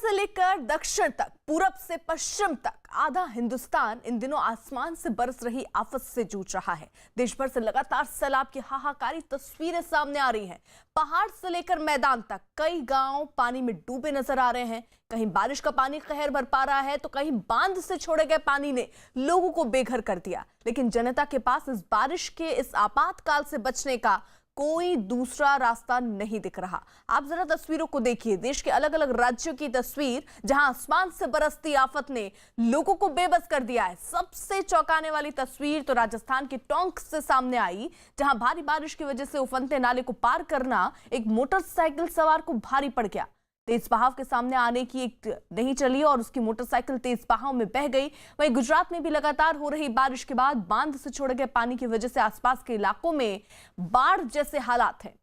से लेकर दक्षिण तक, पूरब से पश्चिम तक आधा हिंदुस्तान इन दिनों आसमान से बरस रही आफत से जूझ रहा है। देश भर से लगातार सैलाब की हाहाकारी तस्वीरें सामने आ रही हैं। पहाड़ से लेकर मैदान तक कई गांव पानी में डूबे नजर आ रहे हैं। कहीं बारिश का पानी कहर बरपा रहा है तो कहीं बांध से छोड़े गए पानी ने लोगों को बेघर कर दिया। लेकिन जनता के पास इस बारिश के इस आपातकाल से बचने का कोई दूसरा रास्ता नहीं दिख रहा। आप जरा तस्वीरों को देखिए, देश के अलग अलग राज्यों की तस्वीर, जहां आसमान से बरसती आफत ने लोगों को बेबस कर दिया है। सबसे चौंकाने वाली तस्वीर तो राजस्थान के टोंक से सामने आई, जहां भारी बारिश की वजह से उफनते नाले को पार करना एक मोटरसाइकिल सवार को भारी पड़ गया। तेज बहाव के सामने आने की एक नहीं चली और उसकी मोटरसाइकिल तेज बहाव में बह गई। वहीं गुजरात में भी लगातार हो रही बारिश के बाद बांध से छोड़े गए पानी की वजह से आसपास के इलाकों में बाढ़ जैसे हालात हैं।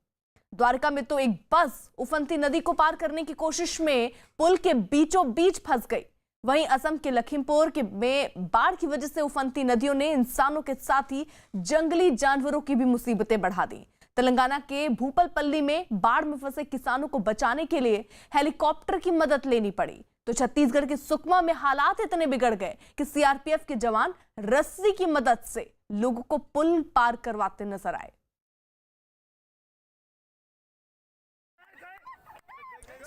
द्वारका में तो एक बस उफनती नदी को पार करने की कोशिश में पुल के बीचों बीच फंस गई। वहीं असम के लखीमपुर में बाढ़ की वजह से उफनती नदियों ने इंसानों के साथ ही जंगली जानवरों की भी मुसीबतें बढ़ा दी। तेलंगाना के भूपलपल्ली में बाढ़ में फंसे किसानों को बचाने के लिए हेलीकॉप्टर की मदद लेनी पड़ी। तो छत्तीसगढ़ के सुकमा में हालात इतने बिगड़ गए कि सीआरपीएफ के जवान रस्सी की मदद से लोगों को पुल पार करवाते नजर आए।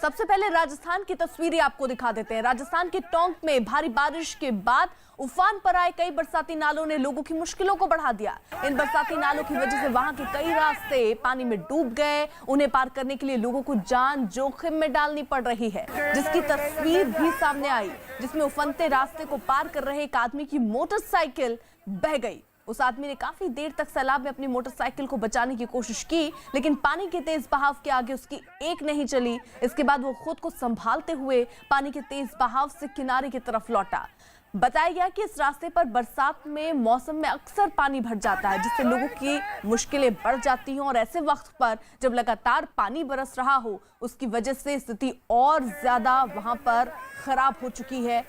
सबसे पहले राजस्थान की तस्वीरें आपको दिखा देते हैं। राजस्थान के टोंक में भारी बारिश के बाद उफान पर आए कई बरसाती नालों ने लोगों की मुश्किलों को बढ़ा दिया। इन बरसाती नालों की वजह से वहां के कई रास्ते पानी में डूब गए। उन्हें पार करने के लिए लोगों को जान जोखिम में डालनी पड़ रही है, जिसकी तस्वीर भी सामने आई, जिसमें उफनते रास्ते को पार कर रहे एक आदमी की मोटरसाइकिल बह गई। उस आदमी ने काफी देर तक सैलाब में अपनी मोटरसाइकिल को बचाने की कोशिश की, लेकिन पानी के तेज बहाव के आगे उसकी एक नहीं चली। इसके बाद वो खुद को संभालते हुए पानी के तेज बहाव से किनारे की तरफ लौटा। बताया गया कि इस रास्ते पर बरसात में मौसम में अक्सर पानी भर जाता है, जिससे लोगों की मुश्किलें बढ़ जाती हैं और ऐसे वक्त पर जब लगातार पानी बरस रहा हो, उसकी वजह से स्थिति और ज्यादा वहां पर खराब हो चुकी है।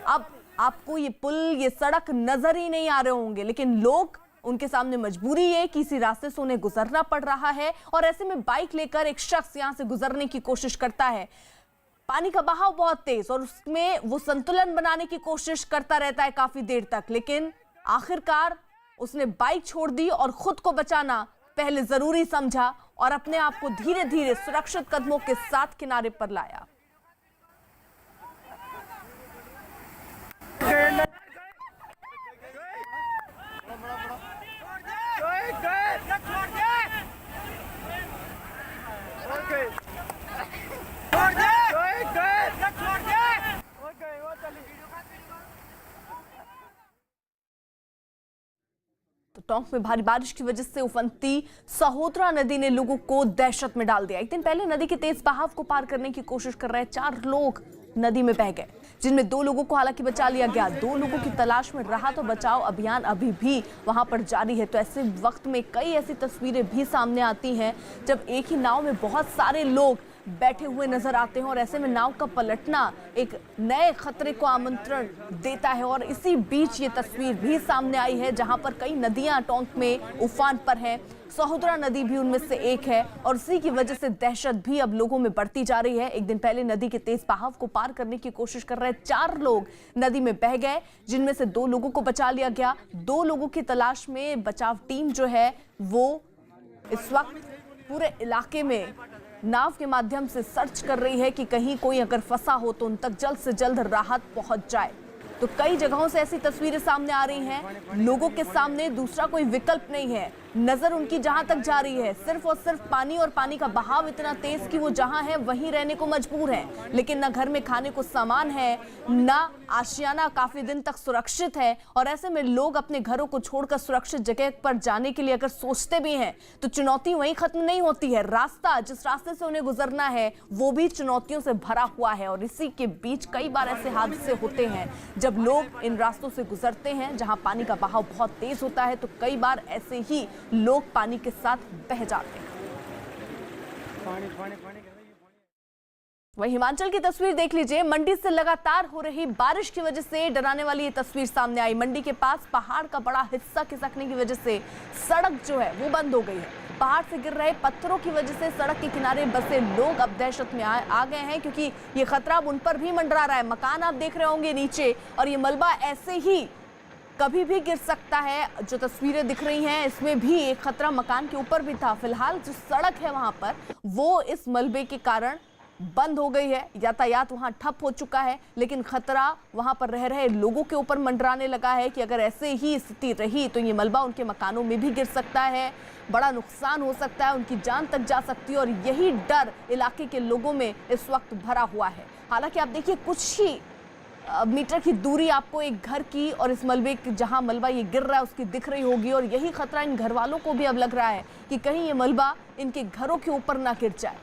अब आपको ये पुल, ये सड़क नजर ही नहीं आ रहे होंगे, लेकिन लोग, उनके सामने मजबूरी है कि इसी रास्ते से उन्हें गुजरना पड़ रहा है। और ऐसे में बाइक लेकर एक शख्स यहां से गुजरने की कोशिश करता है। पानी का बहाव बहुत तेज और उसमें वो संतुलन बनाने की कोशिश करता रहता है काफी देर तक, लेकिन आखिरकार उसने बाइक छोड़ दी और खुद को बचाना पहले जरूरी समझा और अपने आप को धीरे धीरे सुरक्षित कदमों के साथ किनारे पर लाया। तो टोंक में भारी बारिश की वजह से उफनती सहोदरा नदी ने लोगों को दहशत में डाल दिया। एक दिन पहले नदी के तेज बहाव को पार करने की कोशिश कर रहे 4 लोग नदी में बह गए, जिनमें 2 लोगों को हालांकि बचा लिया गया। 2 लोगों की तलाश में राहत और बचाव अभियान अभी भी वहां पर जारी है। तो ऐसे वक्त में कई ऐसी तस्वीरें भी सामने आती हैं जब एक ही नाव में बहुत सारे लोग बैठे हुए नजर आते हैं और ऐसे में नाव का पलटना एक नए खतरे को आमंत्रण देता है। और इसी बीच ये तस्वीर भी सामने आई है जहां पर कई नदियां टोंक में उफान पर हैं। सहोदरा नदी भी उनमें से एक है और इसी की वजह से दहशत भी अब लोगों में बढ़ती जा रही है। एक दिन पहले नदी के तेज बहाव को पार करने की कोशिश कर रहे 4 लोग नदी में बह गए, जिनमें से 2 लोगों को बचा लिया गया। 2 लोगों की तलाश में बचाव टीम जो है वो इस वक्त पूरे इलाके में नाव के माध्यम से सर्च कर रही है कि कहीं कोई अगर फंसा हो तो उन तक जल्द से जल्द राहत पहुंच जाए। तो कई जगहों से ऐसी तस्वीरें सामने आ रही हैं। लोगों के सामने दूसरा कोई विकल्प नहीं है, नजर उनकी जहां तक जा रही है सिर्फ और सिर्फ पानी, और पानी का बहाव इतना तेज कि वो जहां है वहीं रहने को मजबूर हैं। लेकिन न घर में खाने को सामान है, न आशियाना काफी दिन तक सुरक्षित है। और ऐसे में लोग अपने घरों को छोड़कर सुरक्षित जगह पर जाने के लिए अगर सोचते भी हैं तो चुनौती वहीं खत्म नहीं होती है। रास्ता, जिस रास्ते से उन्हें गुजरना है, वो भी चुनौतियों से भरा हुआ है। और इसी के बीच कई बार ऐसे हादसे होते हैं जब लोग इन रास्तों से गुजरते हैं जहां पानी का बहाव बहुत तेज होता है, तो कई बार ऐसे ही लोग पानी के साथ बह जाते हैं। वहीं हिमाचल की तस्वीर देख लीजिए। मंडी से लगातार हो रही बारिश की वजह से डराने वाली ये तस्वीर सामने आई। मंडी के पास पहाड़ का बड़ा हिस्सा खिसकने की वजह से सड़क जो है वो बंद हो गई है। पहाड़ से गिर रहे पत्थरों की वजह से सड़क के किनारे बसे लोग अब दहशत में आ गए हैं, क्योंकि ये खतरा अब उन पर भी मंडरा रहा है। मकान आप देख रहे होंगे नीचे, और ये मलबा ऐसे ही कभी भी गिर सकता है। जो तस्वीरें दिख रही हैं इसमें भी एक खतरा मकान के ऊपर भी था। फिलहाल जो सड़क है वहां पर वो इस मलबे के कारण बंद हो गई है, यातायात वहां ठप हो चुका है, लेकिन खतरा वहां पर रह रहे लोगों के ऊपर मंडराने लगा है कि अगर ऐसे ही स्थिति रही तो ये मलबा उनके मकानों में भी गिर सकता है, बड़ा नुकसान हो सकता है, उनकी जान तक जा सकती है। और यही डर इलाके के लोगों में इस वक्त भरा हुआ है। हालांकि आप देखिए कुछ ही मीटर की दूरी आपको एक घर की और इस मलबे जहां मलबा ये गिर रहा है उसकी दिख रही होगी, और यही खतरा इन घर वालों को भी अब लग रहा है कि कहीं ये मलबा इनके घरों के ऊपर ना गिर जाए।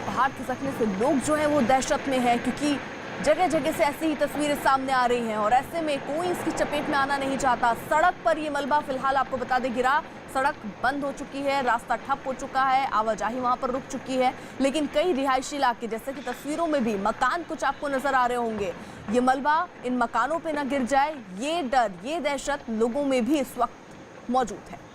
पहाड़ खिसकने से लोग जो है वो दहशत में है, क्योंकि जगह जगह से ऐसी ही तस्वीरें सामने आ रही हैं और ऐसे में कोई इसकी चपेट में आना नहीं चाहता। सड़क पर ये मलबा फिलहाल आपको बता दें गिरा, सड़क बंद हो चुकी है, रास्ता ठप हो चुका है, आवाजाही वहां पर रुक चुकी है। लेकिन कई रिहायशी इलाके जैसे कि तस्वीरों में भी मकान कुछ आपको नजर आ रहे होंगे, ये मलबा इन मकानों पर न गिर जाए, ये डर, ये दहशत लोगों में भी इस वक्त मौजूद है।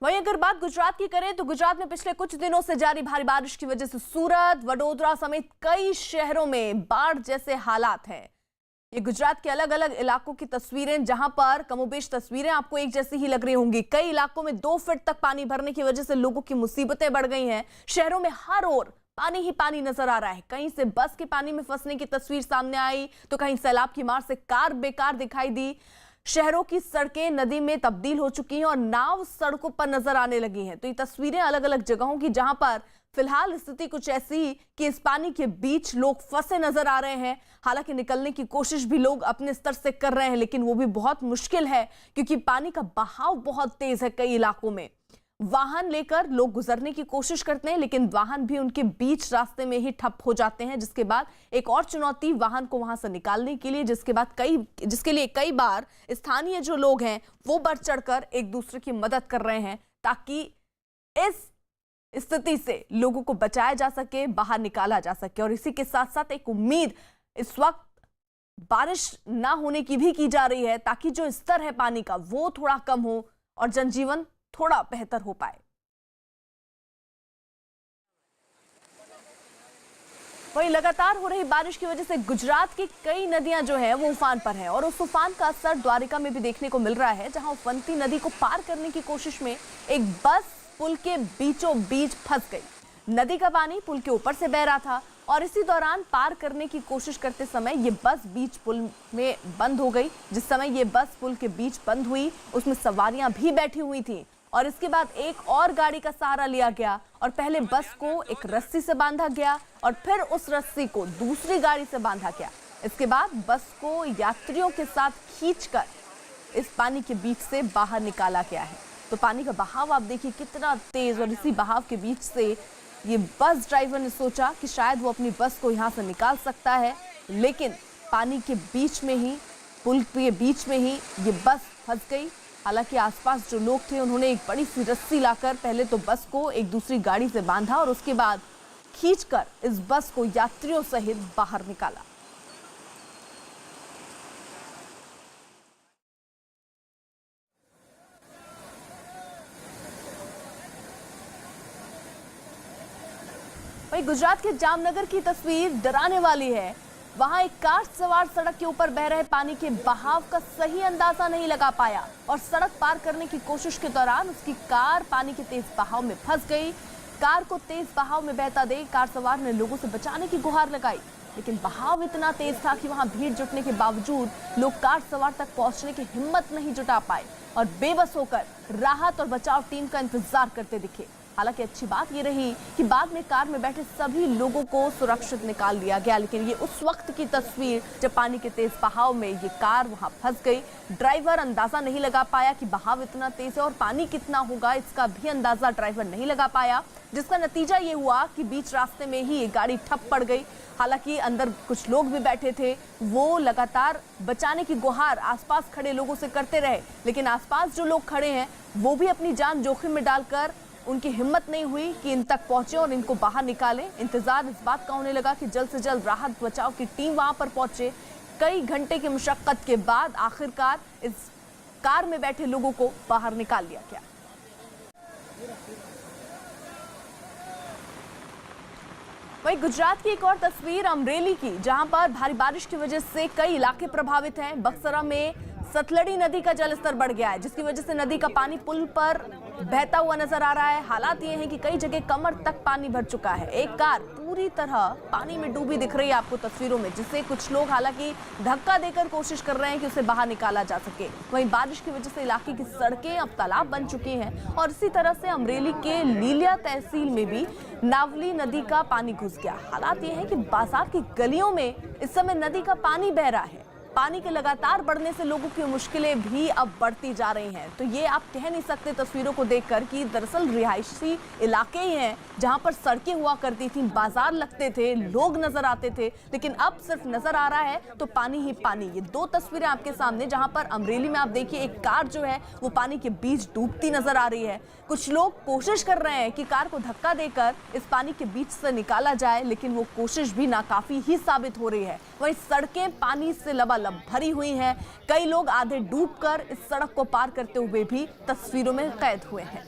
वहीं अगर बात गुजरात की करें तो गुजरात में पिछले कुछ दिनों से जारी भारी बारिश की वजह से सूरत, वडोदरा समेत कई शहरों में बाढ़ जैसे हालात हैं। ये गुजरात के अलग अलग इलाकों की तस्वीरें, जहां पर कमोबेश तस्वीरें आपको एक जैसी ही लग रही होंगी। कई इलाकों में 2 फीट तक पानी भरने की वजह से लोगों की मुसीबतें बढ़ गई हैं। शहरों में हर ओर पानी ही पानी नजर आ रहा है। कहीं से बस के पानी में फंसने की तस्वीर सामने आई तो कहीं सैलाब की मार से कार बेकार दिखाई दी। शहरों की सड़कें नदी में तब्दील हो चुकी हैं और नाव सड़कों पर नजर आने लगी हैं। तो ये तस्वीरें अलग अलग जगहों की, जहां पर फिलहाल स्थिति कुछ ऐसी कि इस पानी के बीच लोग फंसे नजर आ रहे हैं। हालांकि निकलने की कोशिश भी लोग अपने स्तर से कर रहे हैं, लेकिन वो भी बहुत मुश्किल है, क्योंकि पानी का बहाव बहुत तेज है। कई इलाकों में वाहन लेकर लोग गुजरने की कोशिश करते हैं, लेकिन वाहन भी उनके बीच रास्ते में ही ठप हो जाते हैं, जिसके बाद एक और चुनौती वाहन को वहां से निकालने के लिए, जिसके लिए कई बार स्थानीय जो लोग हैं वो बढ़ चढ़कर एक दूसरे की मदद कर रहे हैं, ताकि इस स्थिति से लोगों को बचाया जा सके, बाहर निकाला जा सके। और इसी के साथ साथ एक उम्मीद इस वक्त बारिश ना होने की भी की जा रही है, ताकि जो स्तर है पानी का वो थोड़ा कम हो और जनजीवन थोड़ा बेहतर हो पाए। वहीं लगातार हो रही बारिश की वजह से गुजरात की कई नदियां जो है वो उफान पर है, और उस उफान का असर द्वारिका में भी देखने को मिल रहा है, जहां उफनती नदी को पार करने की कोशिश में एक बस पुल के बीचों बीच फंस गई। नदी का पानी पुल के ऊपर से बह रहा था और इसी दौरान पार करने की कोशिश करते समय ये बस बीच पुल में बंद हो गई। जिस समय ये बस पुल के बीच बंद हुई उसमें सवारियां भी बैठी हुई थी, और इसके बाद एक और गाड़ी का सहारा लिया गया और पहले बस को एक रस्सी से बांधा गया और फिर उस रस्सी को दूसरी गाड़ी से बांधा गया। इसके बाद बस को यात्रियों के साथ खींचकर इस पानी के बीच से बाहर निकाला गया है। तो पानी का बहाव आप देखिए कितना तेज, और इसी बहाव के बीच से ये बस ड्राइवर ने सोचा कि शायद वो अपनी बस को यहाँ से निकाल सकता है, लेकिन पानी के बीच में ही, पुल के बीच में ही ये बस फंस गई। हालांकि आसपास जो लोग थे उन्होंने एक बड़ी सी रस्सी लाकर पहले तो बस को एक दूसरी गाड़ी से बांधा और उसके बाद खींचकर इस बस को यात्रियों सहित बाहर निकाला। वहीं गुजरात के जामनगर की तस्वीर डराने वाली है। वहां एक कार सवार सड़क के ऊपर बह रहे पानी के बहाव का सही अंदाजा नहीं लगा पाया और सड़क पार करने की कोशिश के दौरान उसकी कार पानी के तेज बहाव में फंस गई। कार को तेज बहाव में बहता देख कार सवार ने लोगों से बचाने की गुहार लगाई, लेकिन बहाव इतना तेज था कि वहां भीड़ जुटने के बावजूद लोग कार सवार तक पहुंचने की हिम्मत नहीं जुटा पाए और बेबस होकर राहत और बचाव टीम का इंतजार करते दिखे। हालांकि अच्छी बात ये रही कि बाद में कार में बैठे सभी लोगों को सुरक्षित निकाल लिया गया, लेकिन ये उस वक्त की तस्वीर जब पानी के तेज बहाव में ये कार वहां फंस गई। ड्राइवर अंदाजा नहीं लगा पाया कि बहाव इतना तेज है और पानी कितना होगा, इसका भी अंदाजा ड्राइवर नहीं लगा पाया, जिसका नतीजा ये हुआ कि बीच रास्ते में ही ये गाड़ी ठप पड़ गई। हालांकि अंदर कुछ लोग भी बैठे थे, वो लगातार बचाने की गुहार आसपास खड़े लोगों से करते रहे, लेकिन आसपास जो लोग खड़े हैं वो भी अपनी जान जोखिम में डालकर उनकी हिम्मत नहीं हुई कि इन तक पहुंचे और इनको बाहर निकालें। इंतजार इस बात का होने लगा कि जल्द से जल्द राहत बचाव की टीम वहां पर पहुंचे। कई घंटे की मशक्कत के बाद आखिरकार इस कार में बैठे लोगों को बाहर निकाल लिया गया। वहीं गुजरात की एक और तस्वीर अमरेली की, जहां पर भारी बारिश की वजह से कई इलाके प्रभावित हैं। बक्सरा में सतलड़ी नदी का जलस्तर बढ़ गया है, जिसकी वजह से नदी का पानी पुल पर बहता हुआ नजर आ रहा है। हालात ये हैं कि कई जगह कमर तक पानी भर चुका है। एक कार पूरी तरह पानी में डूबी दिख रही है आपको तस्वीरों में, जिससे कुछ लोग हालांकि धक्का देकर कोशिश कर रहे हैं कि उसे बाहर निकाला जा सके। वहीं बारिश की वजह से इलाके की सड़कें अब तालाब बन चुकी हैं और इसी तरह से अमरेली के लीलिया तहसील में भी नावली नदी का पानी घुस गया। हालात ये है कि बाजार की गलियों में इस समय नदी का पानी बह रहा है। पानी के लगातार बढ़ने से लोगों की मुश्किलें भी अब बढ़ती जा रही हैं। तो ये आप कह नहीं सकते तस्वीरों को देखकर कि दरअसल रिहायशी इलाके ही हैं जहां पर सड़कें हुआ करती थी, बाजार लगते थे, लोग नजर आते थे, लेकिन अब सिर्फ नजर आ रहा है तो पानी ही पानी। ये दो तस्वीरें आपके सामने, जहां पर अमरेली में आप देखिए एक कार जो है वो पानी के बीच डूबती नजर आ रही है। कुछ लोग कोशिश कर रहे हैं कि कार को धक्का देकर इस पानी के बीच से निकाला जाए, लेकिन वो कोशिश भी नाकाफी ही साबित हो रही है। वहीं सड़कें पानी से लबालब भरी हुई हैं। कई लोग आधे डूबकर इस सड़क को पार करते हुए भी तस्वीरों में कैद हुए हैं।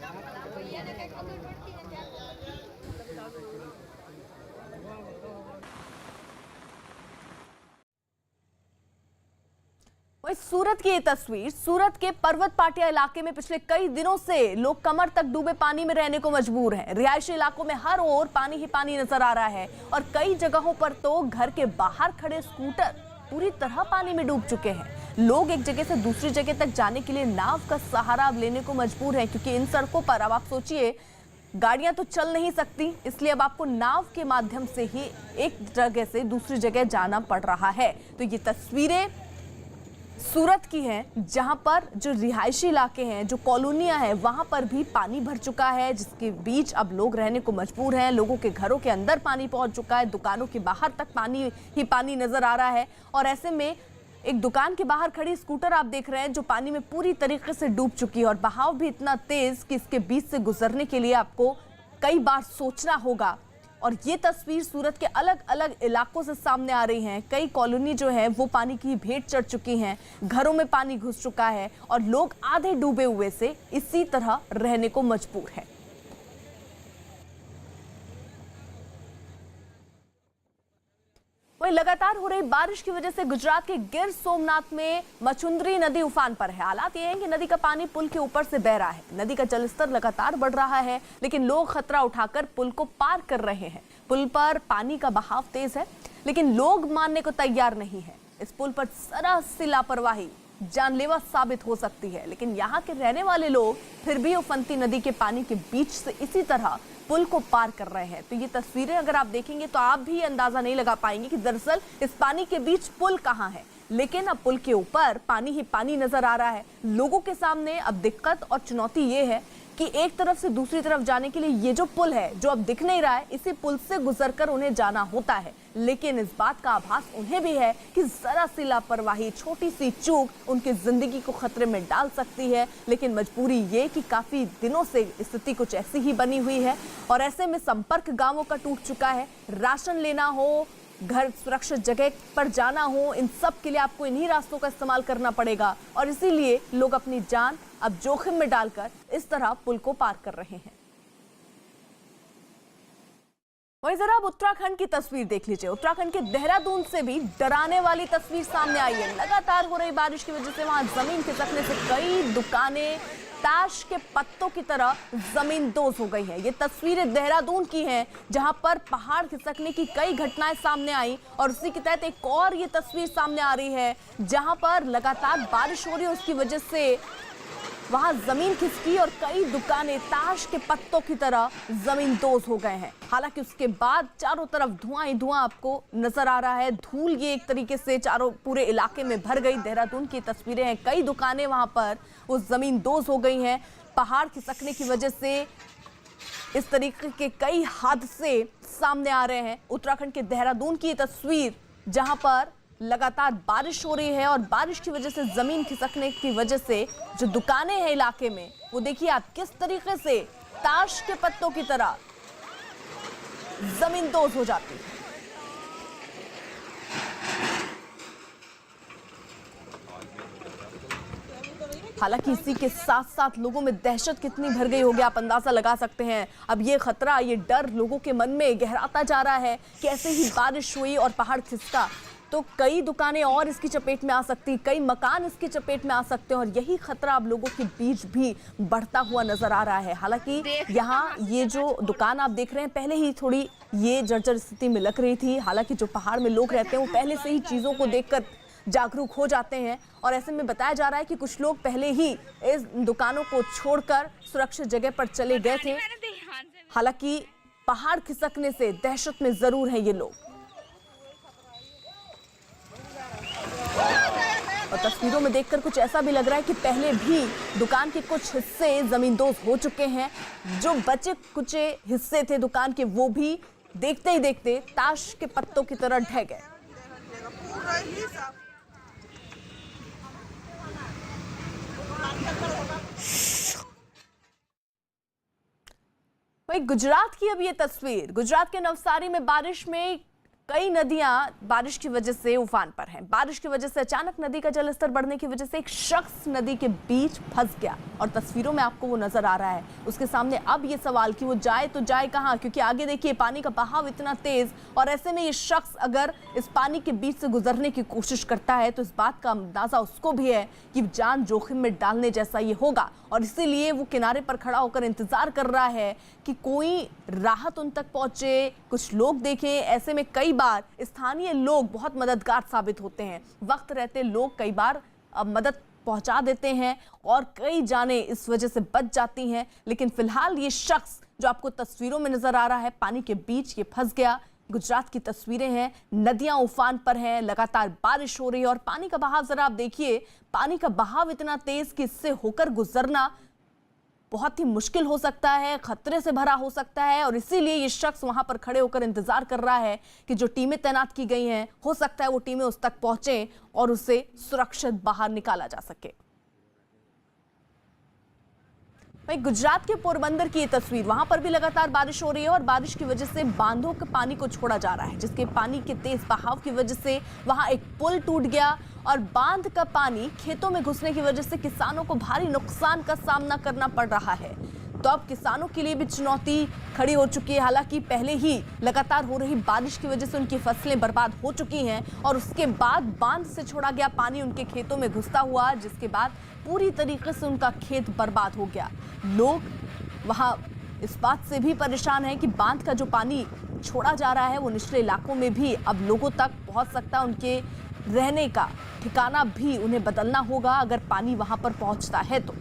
वहीं सूरत की ये तस्वीर, सूरत के पर्वत पाटिया इलाके में पिछले कई दिनों से लोग कमर तक डूबे पानी में रहने को मजबूर हैं। रिहायशी इलाकों में हर ओर पानी ही पानी नजर आ रहा है और कई जगहों पर तो घर के बाहर खड़े स्कूटर पूरी तरह पानी में डूब चुके हैं। लोग एक जगह से दूसरी जगह तक जाने के लिए नाव का सहारा अब लेने को मजबूर हैं, क्योंकि इन सड़कों पर अब आप सोचिए गाड़ियां तो चल नहीं सकती, इसलिए अब आपको नाव के माध्यम से ही एक जगह से दूसरी जगह जाना पड़ रहा है। तो ये तस्वीरें सूरत की हैं, जहां पर जो रिहायशी इलाके हैं, जो कॉलोनियां हैं, वहां पर भी पानी भर चुका है, जिसके बीच अब लोग रहने को मजबूर हैं। लोगों के घरों के अंदर पानी पहुंच चुका है, दुकानों के बाहर तक पानी ही पानी नजर आ रहा है। और ऐसे में एक दुकान के बाहर खड़ी स्कूटर आप देख रहे हैं जो पानी में पूरी तरीके से डूब चुकी है और बहाव भी इतना तेज कि इसके बीच से गुजरने के लिए आपको कई बार सोचना होगा। और ये तस्वीर सूरत के अलग अलग इलाकों से सामने आ रही हैं। कई कॉलोनी जो है वो पानी की भेंट चढ़ चुकी हैं, घरों में पानी घुस चुका है और लोग आधे डूबे हुए से इसी तरह रहने को मजबूर हैं। वहीं लगातार हो रही बारिश की वजह से गुजरात के गिर सोमनाथ में मचुंदरी नदी उफान पर है। हालात ये हैं कि नदी का पानी पुल के ऊपर से बह रहा है। नदी का जलस्तर लगातार बढ़ रहा है, लेकिन लोग खतरा उठाकर पुल को पार कर रहे हैं। पुल पर पानी का बहाव तेज है, लेकिन लोग मानने को तैयार नहीं है। इस पुल पर जरा सी लापरवाही जानलेवा साबित हो सकती है, लेकिन यहाँ के रहने वाले लोग फिर भी उफनती नदी के पानी के बीच से इसी तरह पुल को पार कर रहे हैं। तो ये तस्वीरें अगर आप देखेंगे तो आप भी अंदाजा नहीं लगा पाएंगे कि दरअसल इस पानी के बीच पुल कहाँ है, लेकिन अब पुल के ऊपर पानी ही पानी नजर आ रहा है। लोगों के सामने अब दिक्कत और चुनौती ये है कि एक तरफ से दूसरी तरफ जाने के लिए ये जो पुल है जो अब दिख नहीं रहा है, इसी पुल से गुजरकर उन्हें जाना होता है। लेकिन इस बात का आभास उन्हें भी है कि जरा सी लापरवाही, छोटी सी चूक उनकी जिंदगी को खतरे में डाल सकती है। लेकिन मजबूरी ये कि काफी दिनों से स्थिति कुछ ऐसी ही बनी हुई है और ऐसे में संपर्क गांवों का टूट चुका है। राशन लेना हो, घर सुरक्षित जगह पर जाना हो, इन सब के लिए आपको इन्हीं रास्तों का इस्तेमाल करना पड़ेगा और इसीलिए लोग अपनी जान अब जोखिम में डालकर इस तरह पुल को पार कर रहे हैं। वहीं जरा अब उत्तराखंड की तस्वीर देख लीजिए। उत्तराखंड के देहरादून से भी डराने वाली तस्वीर सामने आई है। लगातार हो रही बारिश की वजह से वहां जमीन खिसकने से कई दुकानें ताश के पत्तों की तरह जमींदोज हो गई है। ये तस्वीरें देहरादून की हैं, जहां पर पहाड़ खिसकने की कई घटनाएं सामने आई और उसी के तहत एक और ये तस्वीर सामने आ रही है जहां पर लगातार बारिश हो रही है, उसकी वजह से वहां जमीन खिसकी और कई दुकानें ताश के पत्तों की तरह जमींदोज हो गए हैं। हालांकि उसके बाद चारों तरफ धुआं ही धुआं आपको नजर आ रहा है। धूल ये एक तरीके से चारों पूरे इलाके में भर गई। देहरादून की तस्वीरें हैं, कई दुकानें वहां पर वो जमींदोज हो गई हैं। पहाड़ खिसकने की वजह से इस तरीके के कई हादसे सामने आ रहे हैं। उत्तराखंड के देहरादून की तस्वीर जहां पर लगातार बारिश हो रही है और बारिश की वजह से जमीन खिसकने की वजह से जो दुकानें हैं इलाके में, वो देखिए आप किस तरीके से ताश के पत्तों की तरह जमींदोज हो जाती है। हालांकि इसी के साथ साथ लोगों में दहशत कितनी भर गई होगी आप अंदाजा लगा सकते हैं। अब ये खतरा, ये डर लोगों के मन में गहराता जा रहा है। कैसे ही बारिश हुई और पहाड़ खिसका तो कई दुकानें और इसकी चपेट में आ सकती, कई मकान इसकी चपेट में आ सकते हैं और यही खतरा अब लोगों के बीच भी बढ़ता हुआ नजर आ रहा है। हालांकि यहाँ ये जो दुकान आप देख रहे हैं पहले ही थोड़ी ये जर्जर स्थिति में लग रही थी। हालांकि जो पहाड़ में लोग रहते हैं वो पहले से ही चीजों को देखकर जागरूक हो जाते हैं और ऐसे में बताया जा रहा है कि कुछ लोग पहले ही इस दुकानों को छोड़कर सुरक्षित जगह पर चले गए थे। हालांकि पहाड़ खिसकने से दहशत में जरूर है ये लोग। और तस्वीरों में देखकर कुछ ऐसा भी लग रहा है कि पहले भी दुकान के कुछ हिस्से जमींदोज हो चुके हैं। जो बचे कुचे हिस्से थे दुकान के वो भी देखते ही देखते ताश के पत्तों की तरह ढह गए। भाई गुजरात की अब ये तस्वीर, गुजरात के नवसारी में बारिश में कई नदियां बारिश की वजह से उफान पर हैं। बारिश की वजह से अचानक नदी का जलस्तर बढ़ने की वजह से एक शख्स नदी के बीच फंस गया और तस्वीरों में आपको वो नजर आ रहा है। उसके सामने अब ये सवाल कि वो जाए तो जाए कहां, क्योंकि आगे देखिए पानी का बहाव इतना तेज और ऐसे में ये शख्स अगर इस पानी के बीच से गुजरने की कोशिश करता है तो इस बात का अंदाजा उसको भी है कि जान जोखिम में डालने जैसा ये होगा और इसीलिए वो किनारे पर खड़ा होकर इंतजार कर रहा है कि कोई राहत उन तक पहुंचे, कुछ लोग देखें। ऐसे में कई बार स्थानीय लोग बहुत मददगार साबित होते हैं। वक्त रहते लोग कई बार मदद पहुंचा देते हैं और कई जानें इस वजह से बच जाती हैं। लेकिन फिलहाल ये शख्स जो आपको तस्वीरों में नजर आ रहा है पानी के बीच ये फंस गया। गुजरात की तस्वीरें हैं, नदियां उफान पर हैं, लगातार बारिश हो रही है और पानी का बहाव जरा आप देखिए। पानी का बहाव इतना तेज कि इससे होकर गुजरना बहुत ही मुश्किल हो सकता है, खतरे से भरा हो सकता है और इसीलिए ये शख्स वहां पर खड़े होकर इंतजार कर रहा है कि जो टीमें तैनात की गई हैं हो सकता है वो टीमें उस तक पहुंचे और उसे सुरक्षित बाहर निकाला जा सके। भाई गुजरात के पोरबंदर की ये तस्वीर, वहां पर भी लगातार बारिश हो रही है और बारिश की वजह से बांधों के पानी को छोड़ा जा रहा है, जिसके पानी के तेज बहाव की वजह से वहां एक पुल टूट गया और बांध का पानी खेतों में घुसने की वजह से किसानों को भारी नुकसान का सामना करना पड़ रहा है। तो अब किसानों के लिए भी चुनौती खड़ी हो चुकी है। हालांकि पहले ही लगातार हो रही बारिश की वजह से उनकी फसलें बर्बाद हो चुकी हैं और उसके बाद बांध से छोड़ा गया पानी उनके खेतों में घुसता हुआ, जिसके बाद पूरी तरीके से उनका खेत बर्बाद हो गया। लोग वहां इस बात से भी परेशान है कि बांध का जो पानी छोड़ा जा रहा है वो निचले इलाकों में भी अब लोगों तक पहुंच सकता है। उनके रहने का ठिकाना भी उन्हें बदलना होगा अगर पानी वहां पर पहुंचता है तो।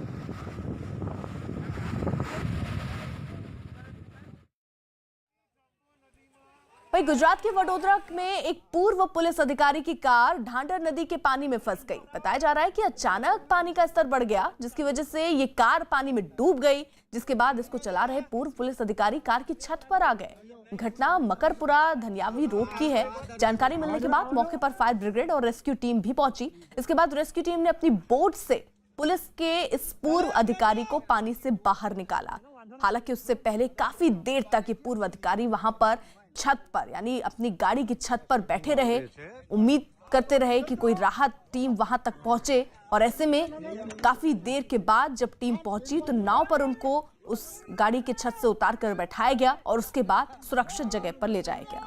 भाई गुजरात के वडोदरा में एक पूर्व पुलिस अधिकारी की कार ढांडर नदी के पानी में फंस गई। बताया जा रहा है कि अचानक पानी का स्तर बढ़ गया जिसकी वजह से ये कार पानी में डूब गई, जिसके बाद इसको चला रहे पूर्व पुलिस अधिकारी कार की छत पर आ गए। घटना मकरपुरा धनियावी रोड की है। जानकारी मिलने के बाद मौके पर फायर ब्रिगेड और रेस्क्यू टीम भी पहुंची। इसके बाद रेस्क्यू टीम ने अपनी बोट से पुलिस के इस पूर्व अधिकारी को पानी से बाहर निकाला। हालांकि उससे पहले काफी देर तक ये पूर्व अधिकारी वहां पर छत पर यानी अपनी गाड़ी की छत पर बैठे रहे, उम्मीद करते रहे कि कोई राहत टीम वहां तक पहुंचे और ऐसे में काफी देर के बाद जब टीम पहुंची तो नाव पर उनको उस गाड़ी की छत से उतार कर बैठाया गया और उसके बाद सुरक्षित जगह पर ले जाया गया।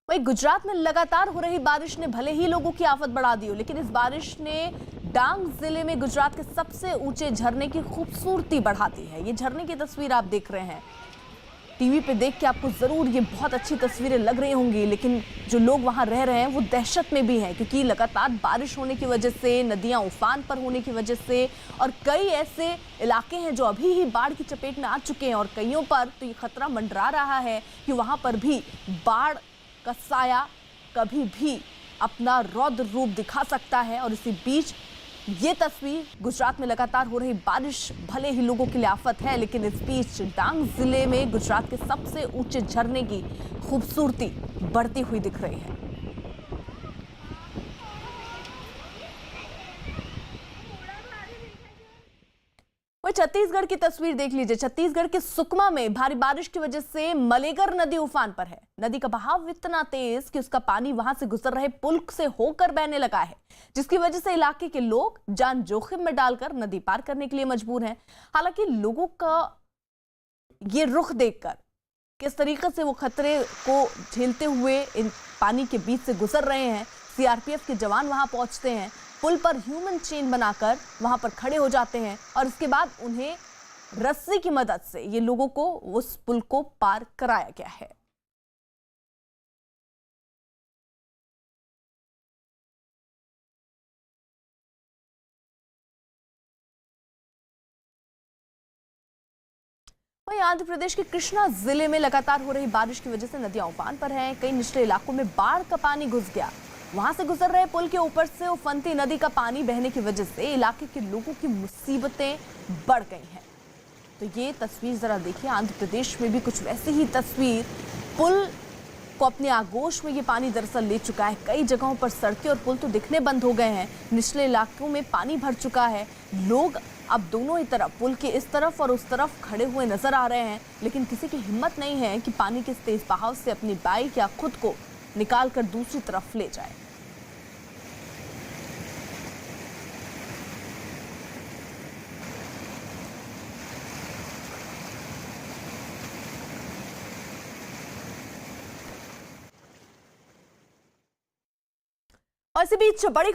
वहीं गुजरात में लगातार हो रही बारिश ने भले ही लोगों की आफत बढ़ा दी हो, लेकिन इस बारिश ने डांग जिले में गुजरात के सबसे ऊंचे झरने की खूबसूरती बढ़ा दी है। ये झरने की तस्वीर आप देख रहे हैं, टीवी पे देख के आपको जरूर ये बहुत अच्छी तस्वीरें लग रही होंगी, लेकिन जो लोग वहां रह रहे हैं वो दहशत में भी हैं क्योंकि लगातार बारिश होने की वजह से, नदियां उफान पर होने की वजह से और कई ऐसे इलाके हैं जो अभी ही बाढ़ की चपेट में आ चुके हैं और कईयों पर तो ये खतरा मंडरा रहा है कि वहां पर भी बाढ़ का साया कभी भी अपना रौद्र रूप दिखा सकता है। और इसी बीच ये तस्वीर, गुजरात में लगातार हो रही बारिश भले ही लोगों के लिए आफत है, लेकिन इस बीच डांग जिले में गुजरात के सबसे ऊंचे झरने की खूबसूरती बढ़ती हुई दिख रही है। छत्तीसगढ़ की तस्वीर देख लीजिए। छत्तीसगढ़ के सुकमा में भारी बारिश की वजह से मलेगर नदी उफान पर है। नदी का बहाव इतना तेज कि उसका पानी वहां से गुजर रहे पुल से होकर बहने लगा है, जिसकी वजह से इलाके के लोग जान जोखिम में डालकर नदी पार करने के लिए मजबूर हैं। हालांकि लोगों का ये रुख देखकर किस तरीके से वो खतरे को झेलते हुए इन पानी के बीच से गुजर रहे हैं, सीआरपीएफ के जवान वहां पहुंचते हैं, पुल पर ह्यूमन चेन बनाकर वहां पर खड़े हो जाते हैं और इसके बाद उन्हें रस्सी की मदद से ये लोगों को उस पुल को पार कराया गया है। वहीं आंध्र प्रदेश के कृष्णा जिले में लगातार हो रही बारिश की वजह से नदियां उफान पर हैं। कई निचले इलाकों में बाढ़ का पानी घुस गया। वहां से गुजर रहे पुल के ऊपर से उफनती नदी का पानी बहने की वजह से इलाके के लोगों की मुसीबतें बढ़ गई हैं। तो ये तस्वीर जरा देखिए, आंध्र प्रदेश में भी कुछ वैसी ही तस्वीर। पुल को अपने आगोश में ये पानी दरअसल ले चुका है। कई जगहों पर सड़कें और पुल तो दिखने बंद हो गए हैं। निचले इलाकों में पानी भर चुका है। लोग अब दोनों ही तरफ, पुल के इस तरफ और उस तरफ खड़े हुए नजर आ रहे हैं, लेकिन किसी की हिम्मत नहीं है कि पानी के तेज बहाव से अपनी बाइक या खुद को निकालकर दूसरी तरफ ले जाए। और इसी बीच बड़ी खबर